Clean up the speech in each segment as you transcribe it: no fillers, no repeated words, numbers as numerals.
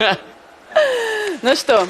Ну что?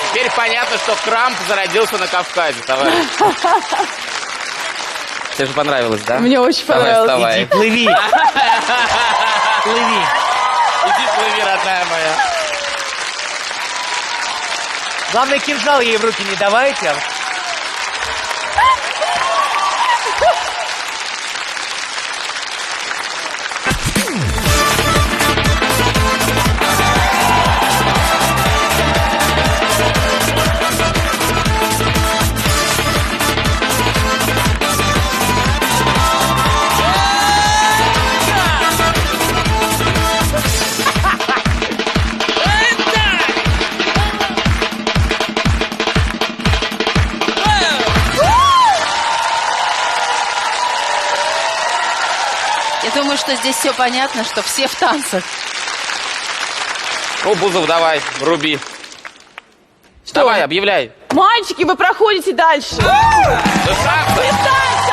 Теперь понятно, что Крамп зародился на Кавказе, товарищ. Тебе же понравилось, да? Мне очень понравилось. Давай, Иди, плыви. Плыви. Иди плыви, родная моя. Главное, кинжал ей в руки не давайте. Я думаю, что здесь все понятно, что все в танцах. Ну, Бузов, давай, руби. Что? Давай, объявляй. Мальчики, вы проходите дальше. Ну, шаг. Вы в танце!